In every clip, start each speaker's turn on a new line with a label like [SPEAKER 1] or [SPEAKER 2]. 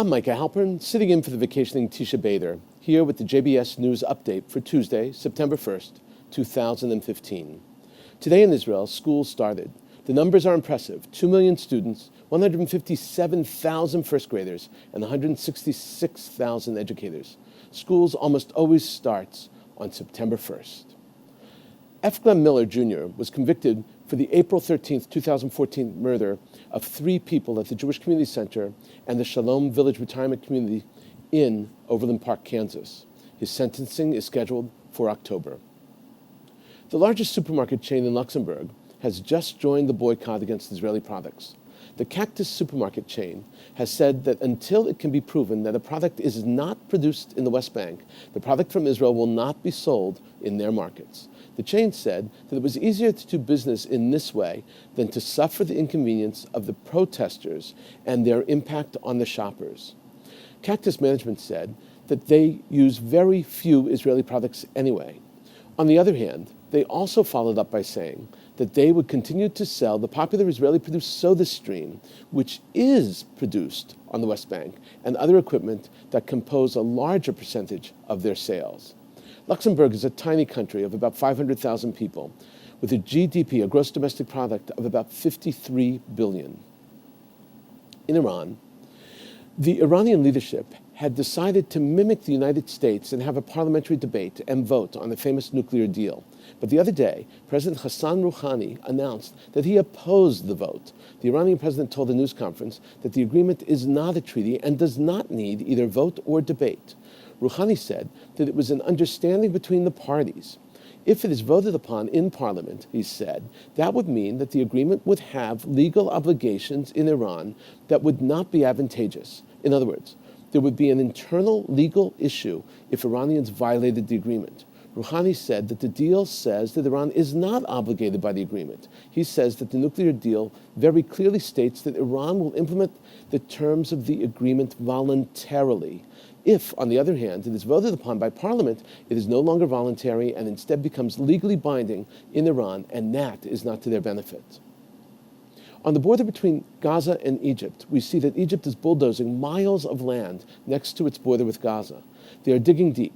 [SPEAKER 1] I'm Micah Halpern, sitting in for the vacationing Tisha Bather, here with the JBS News Update for Tuesday, September 1st, 2015. Today in Israel, schools started. The numbers are impressive. 2 million students, 157,000 first graders, and 166,000 educators. Schools almost always starts on September 1st. F. Glenn Miller, Jr. was convicted for the April 13, 2014 murder of 3 people at the Jewish Community Center and the Shalom Village Retirement Community in Overland Park, Kansas. His sentencing is scheduled for October. The largest supermarket chain in Luxembourg has just joined the boycott against Israeli products. The Cactus supermarket chain has said that until it can be proven that a product is not produced in the West Bank, the product from Israel will not be sold in their markets. The chain said that it was easier to do business in this way than to suffer the inconvenience of the protesters and their impact on the shoppers. Cactus management said that they use very few Israeli products anyway. On the other hand, they also followed up by saying that they would continue to sell the popular Israeli-produced SodaStream, which is produced on the West Bank, and other equipment that compose a larger percentage of their sales. Luxembourg is a tiny country of about 500,000 people, with a GDP, a gross domestic product, of about 53 billion. In Iran, the Iranian leadership had decided to mimic the United States and have a parliamentary debate and vote on the famous nuclear deal. But the other day, President Hassan Rouhani announced that he opposed the vote. The Iranian president told a news conference that the agreement is not a treaty and does not need either vote or debate. Rouhani said that it was an understanding between the parties. If it is voted upon in Parliament, he said, that would mean that the agreement would have legal obligations in Iran that would not be advantageous. In other words, there would be an internal legal issue if Iranians violated the agreement. Rouhani said that the deal says that Iran is not obligated by the agreement. He says that the nuclear deal very clearly states that Iran will implement the terms of the agreement voluntarily. If, on the other hand, it is voted upon by Parliament, it is no longer voluntary and instead becomes legally binding in Iran, and that is not to their benefit. On the border between Gaza and Egypt, we see that Egypt is bulldozing miles of land next to its border with Gaza. They are digging deep.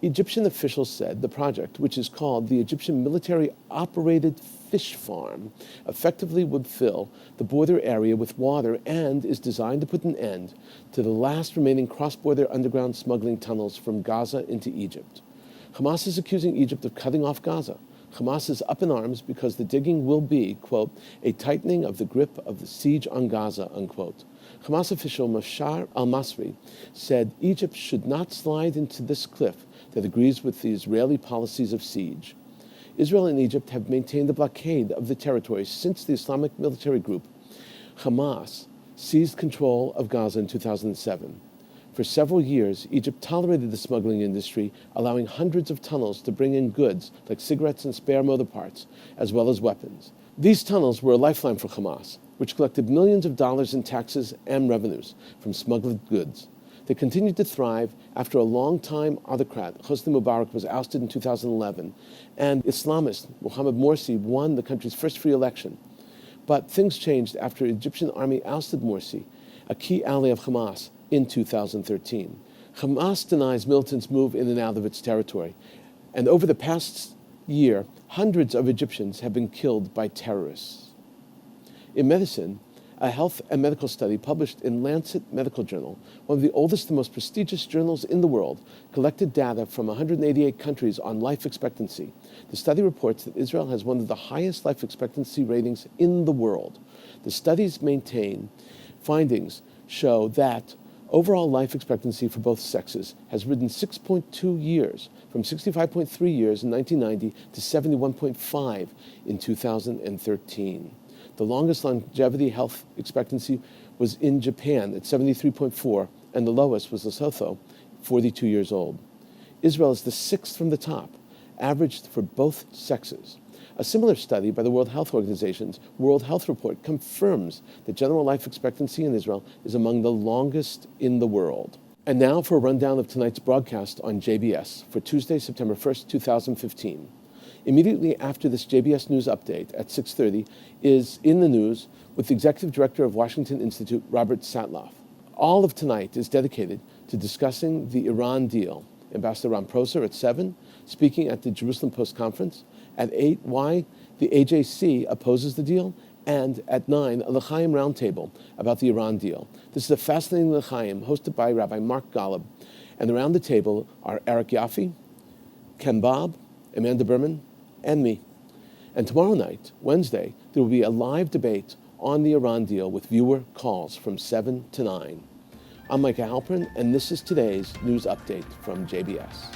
[SPEAKER 1] Egyptian officials said the project, which is called the Egyptian Military-Operated Fish Farm, effectively would fill the border area with water and is designed to put an end to the last remaining cross-border underground smuggling tunnels from Gaza into Egypt. Hamas is accusing Egypt of cutting off Gaza. Hamas is up in arms because the digging will be, quote, a tightening of the grip of the siege on Gaza, unquote. Hamas official Mashar al-Masri said Egypt should not slide into this cliff that agrees with the Israeli policies of siege. Israel and Egypt have maintained a blockade of the territory since the Islamic military group Hamas seized control of Gaza in 2007. For several years, Egypt tolerated the smuggling industry, allowing hundreds of tunnels to bring in goods like cigarettes and spare motor parts, as well as weapons. These tunnels were a lifeline for Hamas, which collected millions of dollars in taxes and revenues from smuggled goods. They continued to thrive after a long-time autocrat, Hosni Mubarak, was ousted in 2011, and Islamist Mohamed Morsi won the country's first free election. But things changed after the Egyptian army ousted Morsi, a key ally of Hamas, in 2013. Hamas denies militants move in and out of its territory, and over the past year, hundreds of Egyptians have been killed by terrorists. In medicine, a health and medical study published in Lancet Medical Journal, one of the oldest and most prestigious journals in the world, collected data from 188 countries on life expectancy. The study reports that Israel has one of the highest life expectancy ratings in the world. The study's findings show that overall life expectancy for both sexes has risen 6.2 years, from 65.3 years in 1990 to 71.5 in 2013. The longest longevity health expectancy was in Japan at 73.4, and the lowest was Lesotho, 42 years old. Israel is the 6th from the top, averaged for both sexes. A similar study by the World Health Organization's World Health Report confirms that general life expectancy in Israel is among the longest in the world. And now for a rundown of tonight's broadcast on JBS for Tuesday, September 1st, 2015. Immediately after this JBS News update at 6:30 is In the News with the Executive Director of Washington Institute, Robert Satloff. All of tonight is dedicated to discussing the Iran deal. Ambassador Ron Prosser at 7, speaking at the Jerusalem Post Conference. At 8, why the AJC opposes the deal. And at 9, a L'chaim roundtable about the Iran deal. This is a fascinating L'chaim hosted by Rabbi Mark Golub. And around the table are Eric Yaffe, Ken Bob, Amanda Berman, and me. And tomorrow night, Wednesday, there will be a live debate on the Iran deal with viewer calls from 7 to 9. I'm Micah Halpern, and this is today's news update from JBS.